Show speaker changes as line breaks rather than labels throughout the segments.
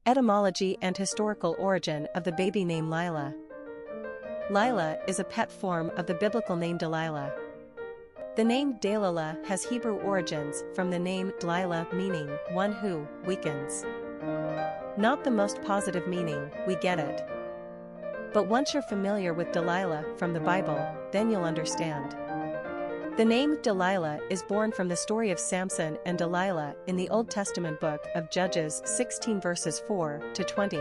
Etymology and historical origin of the baby name Lilah. Lilah is a pet form of the biblical name Delilah. The name Delilah has Hebrew origins from the name Delilah, meaning one who weakens. Not the most positive meaning, we get it. But once you're familiar with Delilah from the Bible, then you'll understand. The name Delilah is born from the story of Samson and Delilah in the Old Testament book of Judges 16 verses 4 to 20.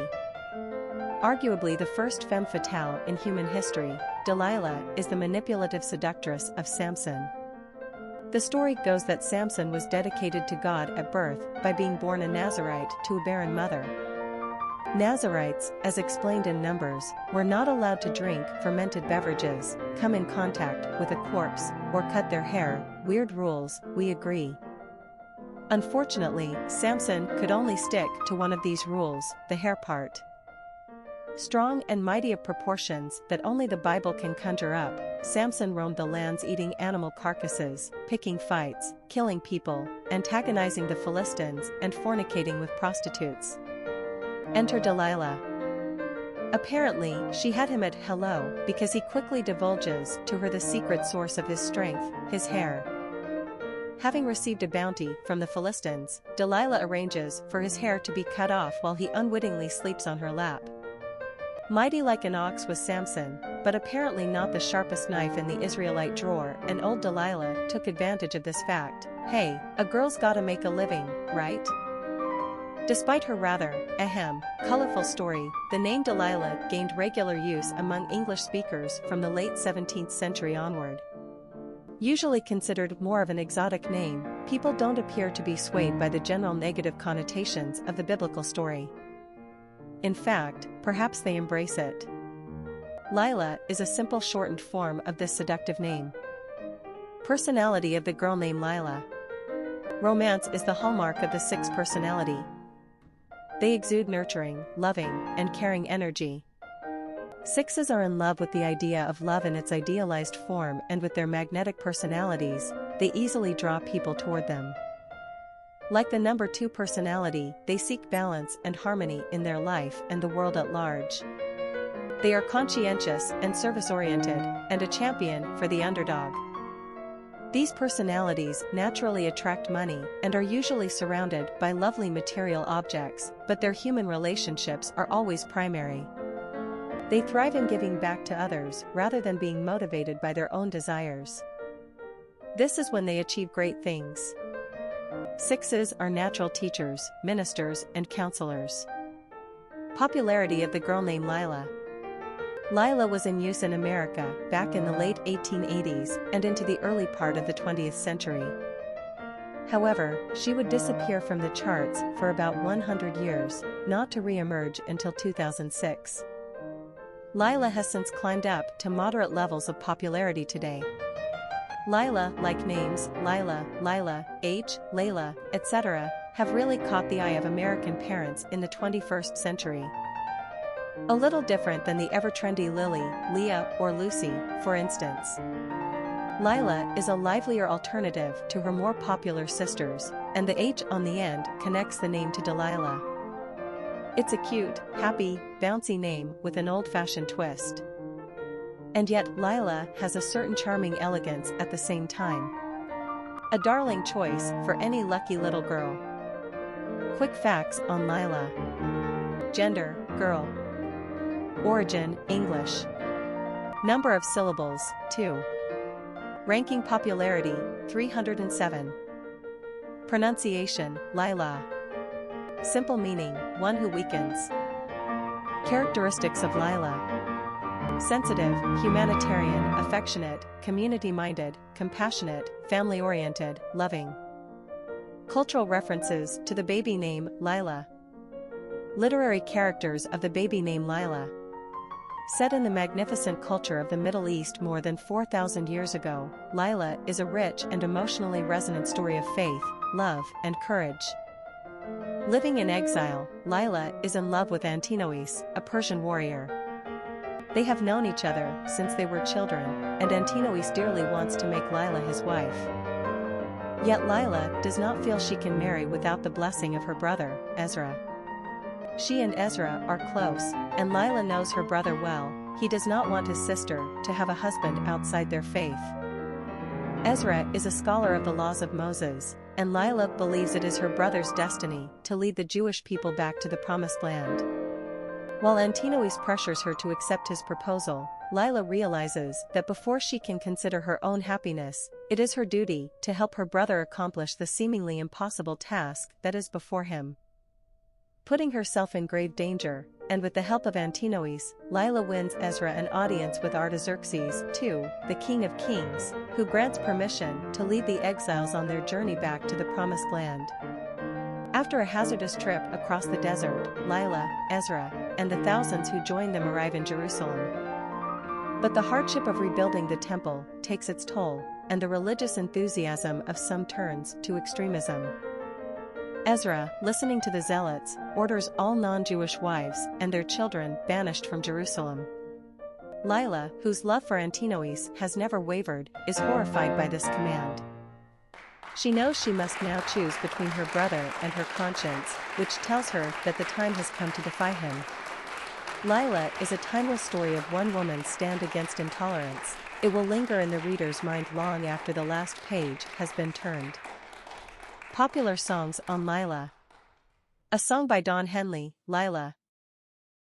Arguably the first femme fatale in human history, Delilah is the manipulative seductress of Samson. The story goes that Samson was dedicated to God at birth by being born a Nazarite to a barren mother. Nazarites, as explained in Numbers, were not allowed to drink fermented beverages, come in contact with a corpse, or cut their hair. Weird rules, we agree. Unfortunately, Samson could only stick to one of these rules, the hair part. Strong and mighty of proportions that only the Bible can conjure up, Samson roamed the lands eating animal carcasses, picking fights, killing people, antagonizing the Philistines and fornicating with prostitutes. Enter Delilah. Apparently, she had him at hello because he quickly divulges to her the secret source of his strength, his hair. Having received a bounty from the Philistines, Delilah arranges for his hair to be cut off while he unwittingly sleeps on her lap. Mighty like an ox was Samson, but apparently not the sharpest knife in the Israelite drawer, and old Delilah took advantage of this fact. Hey, a girl's gotta make a living, right? Despite her rather, colorful story, the name Delilah gained regular use among English speakers from the late 17th century onward. Usually considered more of an exotic name, people don't appear to be swayed by the general negative connotations of the biblical story. In fact, perhaps they embrace it. Lilah is a simple shortened form of this seductive name. Personality of the girl named Lilah. Romance is the hallmark of the six personality. They exude nurturing, loving, and caring energy. Sixes are in love with the idea of love in its idealized form, and with their magnetic personalities, they easily draw people toward them. Like the number 2 personality, they seek balance and harmony in their life and the world at large. They are conscientious and service-oriented, and a champion for the underdog. These personalities naturally attract money and are usually surrounded by lovely material objects, but their human relationships are always primary. They thrive in giving back to others rather than being motivated by their own desires. This is when they achieve great things. Sixes are natural teachers, ministers, and counselors. Popularity of the girl named Lilah. Lilah was in use in America back in the late 1880s and into the early part of the 20th century. However, she would disappear from the charts for about 100 years, not to re-emerge until 2006. Lilah has since climbed up to moderate levels of popularity today. Lilah-like names, Lilah, Lilah, Layla, etc., have really caught the eye of American parents in the 21st century. A little different than the ever-trendy Lily, Leah, or Lucy, for instance. Lilah is a livelier alternative to her more popular sisters, and the H on the end connects the name to Delilah. It's a cute, happy, bouncy name with an old-fashioned twist. And yet Lilah has a certain charming elegance at the same time. A darling choice for any lucky little girl. Quick facts on Lilah. Gender, girl. Origin, English. Number of syllables, 2. Ranking popularity, 307. Pronunciation, Lilah. Simple meaning, one who weakens. Characteristics of Lilah. Sensitive, humanitarian, affectionate, community-minded, compassionate, family-oriented, loving. Cultural references to the baby name, Lilah. Literary characters of the baby name Lilah. Set in the magnificent culture of the Middle East more than 4,000 years ago, Lilah is a rich and emotionally resonant story of faith, love, and courage. Living in exile, Lilah is in love with Antinoüs, a Persian warrior. They have known each other since they were children, and Antinoüs dearly wants to make Lilah his wife. Yet Lilah does not feel she can marry without the blessing of her brother, Ezra. She and Ezra are close, and Lilah knows her brother well. He does not want his sister to have a husband outside their faith. Ezra is a scholar of the laws of Moses, and Lilah believes it is her brother's destiny to lead the Jewish people back to the Promised Land. While Antinoüs pressures her to accept his proposal, Lilah realizes that before she can consider her own happiness, it is her duty to help her brother accomplish the seemingly impossible task that is before him. Putting herself in grave danger, and with the help of Antinoüs, Lilah wins Ezra an audience with Artaxerxes II, the King of Kings, who grants permission to lead the exiles on their journey back to the Promised Land. After a hazardous trip across the desert, Lilah, Ezra, and the thousands who join them arrive in Jerusalem. But the hardship of rebuilding the temple takes its toll, and the religious enthusiasm of some turns to extremism. Ezra, listening to the zealots, orders all non-Jewish wives and their children banished from Jerusalem. Lilah, whose love for Antinoüs has never wavered, is horrified by this command. She knows she must now choose between her brother and her conscience, which tells her that the time has come to defy him. Lilah is a timeless story of one woman's stand against intolerance. It will linger in the reader's mind long after the last page has been turned. Popular songs on Lilah. A song by Don Henley, Lilah,